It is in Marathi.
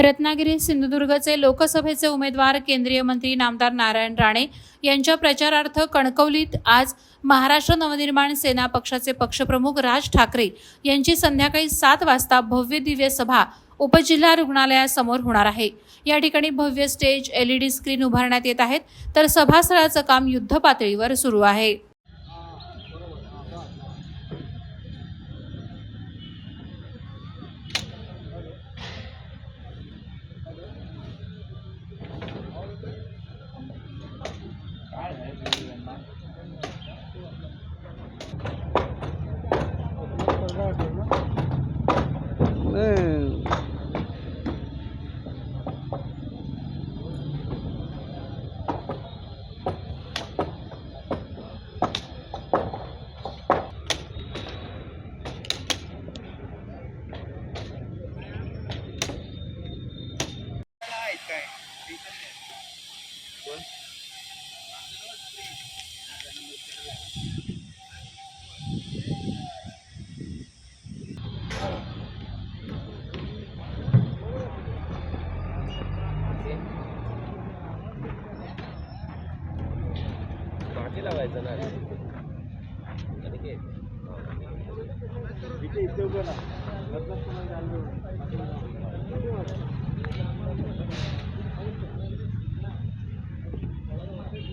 रत्नागिरी सिंधुदुर्गचे लोकसभेचे उमेदवार केंद्रीय मंत्री नामदार नारायण राणे यांच्या प्रचारार्थ कणकवलीत आज महाराष्ट्र नवनिर्माण सेना पक्षाचे पक्षप्रमुख राज ठाकरे यांची संध्याकाळी 7 वाजता भव्य दिव्य सभा उपजिल्हा रुग्णालयासमोर होणार आहे। या ठिकाणी भव्य स्टेज, LED स्क्रीन उभारण्यात येत आहेत, तर सभास्थळाचं काम युद्धपातळीवर सुरू आहे। लावायचं ना इथे इथे उभं